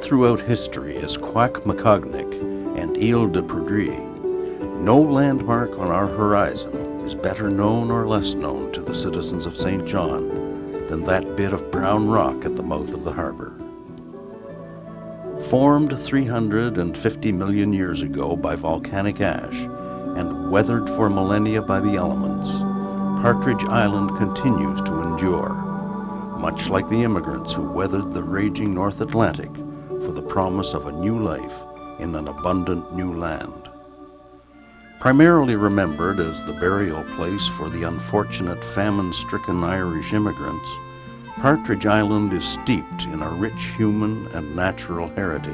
throughout history as Quack-Macognic and Ile de Perdrix, no landmark on our horizon is better known or less known to the citizens of St. John than that bit of brown rock at the mouth of the harbor. Formed 350 million years ago by volcanic ash and weathered for millennia by the elements, Partridge Island continues to endure, much like the immigrants who weathered the raging North Atlantic for the promise of a new life in an abundant new land. Primarily remembered as the burial place for the unfortunate famine-stricken Irish immigrants, Partridge Island is steeped in a rich human and natural heritage.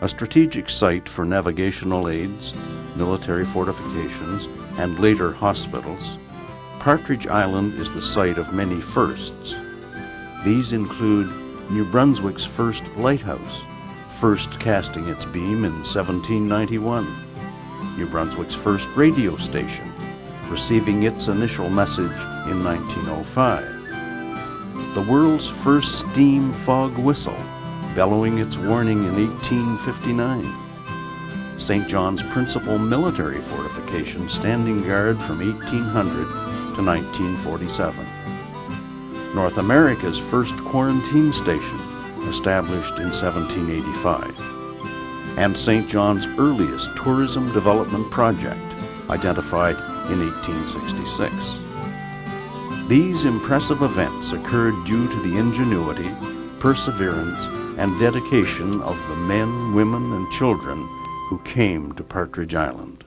A strategic site for navigational aids, military fortifications, and later hospitals, Partridge Island is the site of many firsts. These include New Brunswick's first lighthouse, first casting its beam in 1791, New Brunswick's first radio station, receiving its initial message in 1905, the world's first steam fog whistle, bellowing its warning in 1859, St. John's principal military fortification standing guard from 1800 to 1947, North America's first quarantine station, established in 1785, and St. John's earliest tourism development project, identified in 1866. These impressive events occurred due to the ingenuity, perseverance, and dedication of the men, women, and children who came to Partridge Island.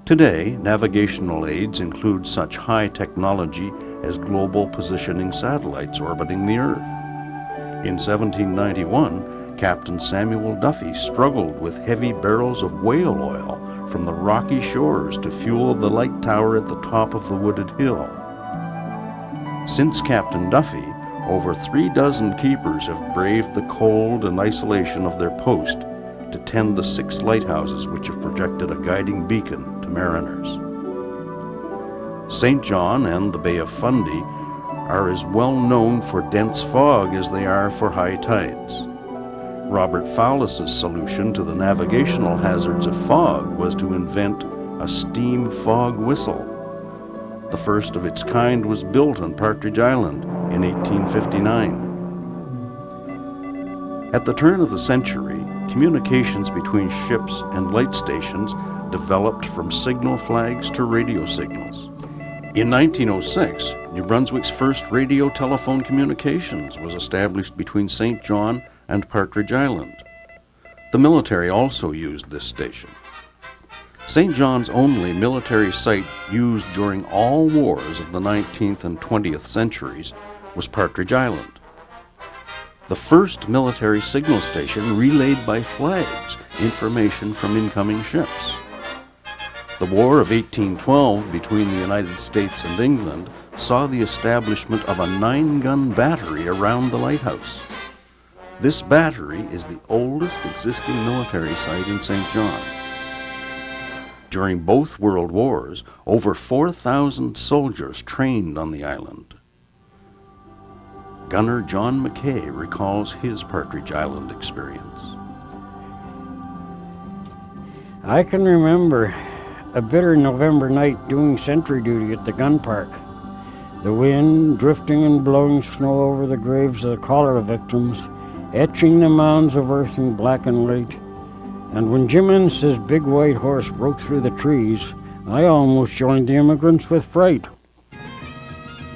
Today, navigational aids include such high technology as global positioning satellites orbiting the Earth. In 1791, Captain Samuel Duffy struggled with heavy barrels of whale oil from the rocky shores to fuel the light tower at the top of the wooded hill. Since Captain Duffy, over 36 keepers have braved the cold and isolation of their post to tend the 6 lighthouses which have projected a guiding beacon to mariners. St. John and the Bay of Fundy are as well known for dense fog as they are for high tides. Robert Fowlis's solution to the navigational hazards of fog was to invent a steam fog whistle. The first of its kind was built on Partridge Island in 1859. At the turn of the century, communications between ships and light stations developed from signal flags to radio signals. In 1906, New Brunswick's first radio telephone communications was established between St. John and Partridge Island. The military also used this station. St. John's only military site used during all wars of the 19th and 20th centuries was Partridge Island. The first military signal station relayed by flags information from incoming ships. The War of 1812 between the United States and England saw the establishment of a 9-gun battery around the lighthouse. This battery is the oldest existing military site in St. John. During both World Wars, over 4,000 soldiers trained on the island. Gunner John McKay recalls his Partridge Island experience. I can remember a bitter November night doing sentry duty at the gun park. The wind drifting and blowing snow over the graves of the cholera victims, etching the mounds of earth in black and white. And when Jim Ennis's big white horse broke through the trees, I almost joined the immigrants with fright.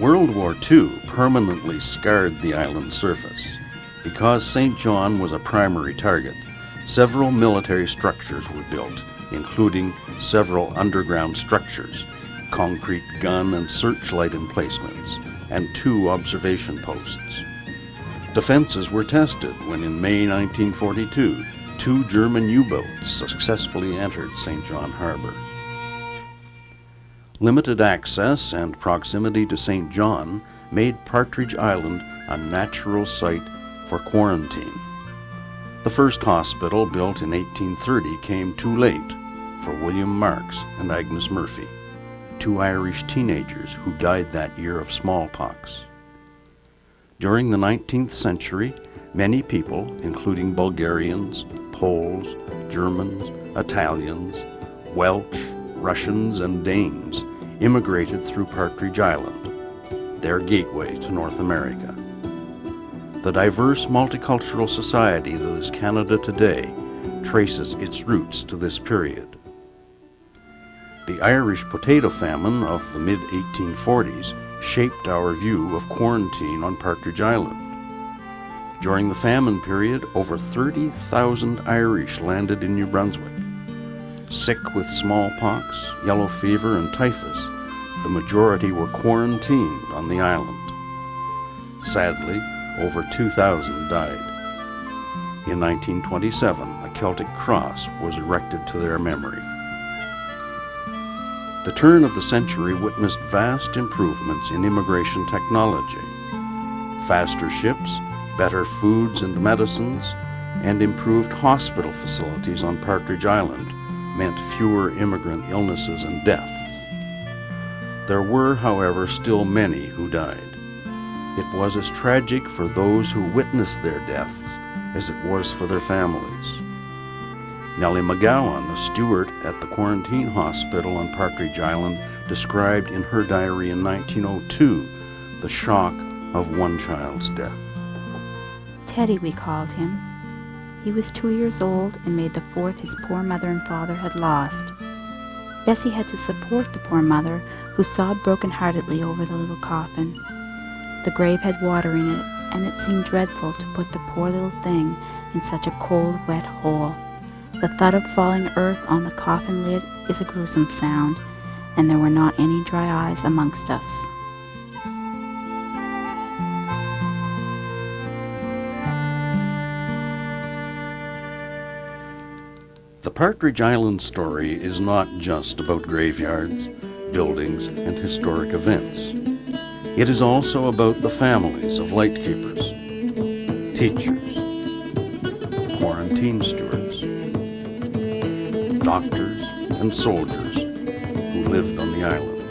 World War II permanently scarred the island's surface. Because St. John was a primary target, several military structures were built, including several underground structures, concrete gun and searchlight emplacements, and 2 observation posts. Defenses were tested when in May 1942, 2 German U-boats successfully entered St. John Harbor. Limited access and proximity to St. John made Partridge Island a natural site for quarantine. The first hospital, built in 1830, came too late for William Marks and Agnes Murphy, 2 Irish teenagers who died that year of smallpox. During the 19th century, many people, including Bulgarians, Poles, Germans, Italians, Welsh, Russians, and Danes, immigrated through Partridge Island, their gateway to North America. The diverse multicultural society that is Canada today traces its roots to this period. The Irish potato famine of the mid-1840s shaped our view of quarantine on Partridge Island. During the famine period, over 30,000 Irish landed in New Brunswick. Sick with smallpox, yellow fever, and typhus, the majority were quarantined on the island. Sadly, over 2,000 died. In 1927, a Celtic cross was erected to their memory. The turn of the century witnessed vast improvements in immigration technology. Faster ships, better foods and medicines, and improved hospital facilities on Partridge Island meant fewer immigrant illnesses and deaths. There were, however, still many who died. It was as tragic for those who witnessed their deaths as it was for their families. Nellie McGowan, a steward at the quarantine hospital on Partridge Island, described in her diary in 1902 the shock of one child's death. Teddy, we called him. He was 2 years old and made the fourth his poor mother and father had lost. Bessie had to support the poor mother, who sobbed broken-heartedly over the little coffin. The grave had water in it, and it seemed dreadful to put the poor little thing in such a cold, wet hole. The thud of falling earth on the coffin lid is a gruesome sound, and there were not any dry eyes amongst us. The Partridge Island story is not just about graveyards, buildings, and historic events. It is also about the families of lightkeepers, teachers, quarantine stewards, doctors, and soldiers who lived on the island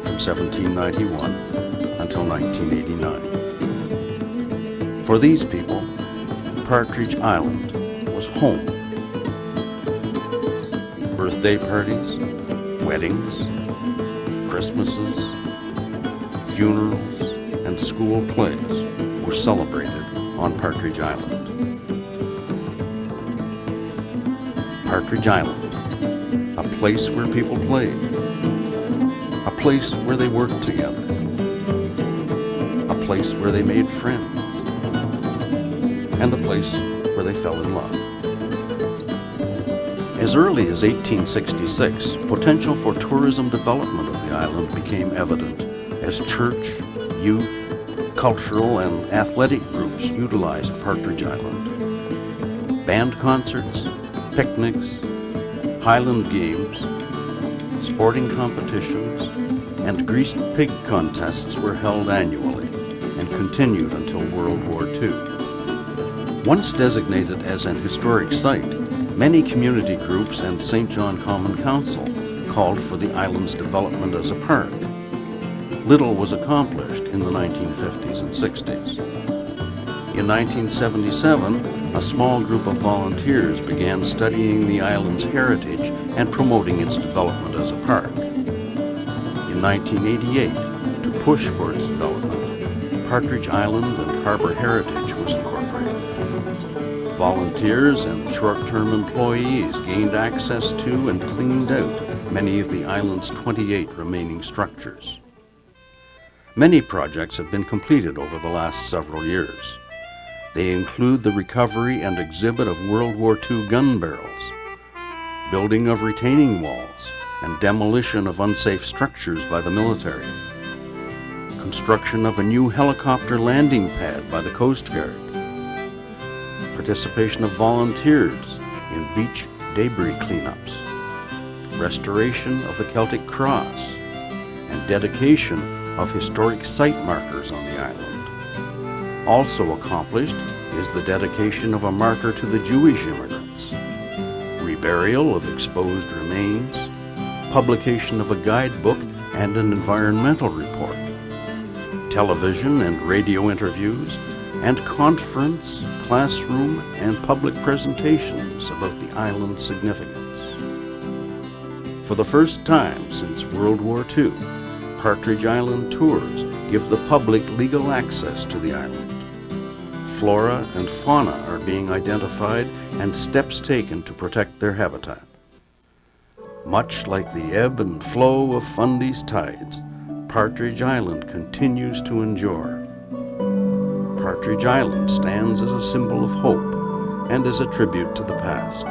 from 1791 until 1989. For these people, Partridge Island was home. Birthday parties, weddings, Christmases, funerals, and school plays were celebrated on Partridge Island. Partridge Island, a place where people played, a place where they worked together, a place where they made friends, and a place where they fell in love. As early as 1866, potential for tourism development of the island became evident as church, youth, cultural, and athletic groups utilized Partridge Island. Band concerts, picnics, Highland games, sporting competitions, and greased pig contests were held annually and continued until World War II. Once designated as an historic site, many community groups and St. John Common Council called for the island's development as a park. Little was accomplished in the 1950s and 60s. In 1977, a small group of volunteers began studying the island's heritage and promoting its development as a park. In 1988, to push for its development, Partridge Island and Harbor Heritage was incorporated. Volunteers and short-term employees gained access to and cleaned out many of the island's 28 remaining structures. Many projects have been completed over the last several years. They include the recovery and exhibit of World War II gun barrels, building of retaining walls, and demolition of unsafe structures by the military, construction of a new helicopter landing pad by the Coast Guard, participation of volunteers in beach debris cleanups, restoration of the Celtic cross, and dedication of historic site markers on the island. Also accomplished is the dedication of a marker to the Jewish immigrants, reburial of exposed remains, publication of a guidebook and an environmental report, television and radio interviews, and conference, classroom, and public presentations about the island's significance. For the first time since World War II, Partridge Island tours give the public legal access to the island. Flora and fauna are being identified and steps taken to protect their habitat. Much like the ebb and flow of Fundy's tides, Partridge Island continues to endure. Partridge Island stands as a symbol of hope and as a tribute to the past.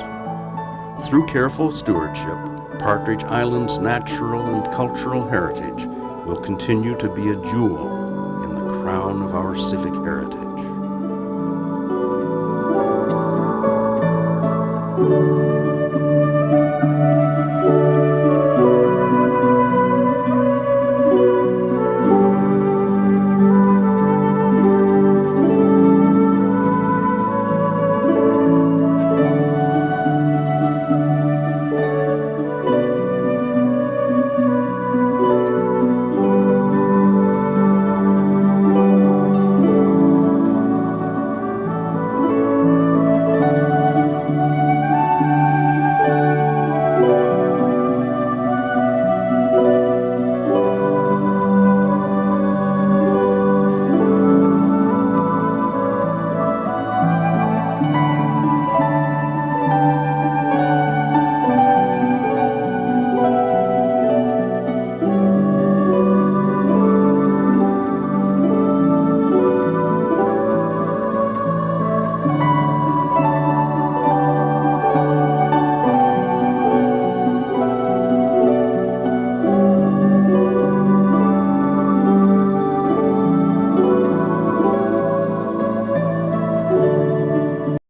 Through careful stewardship, Partridge Island's natural and cultural heritage will continue to be a jewel in the crown of our civic heritage.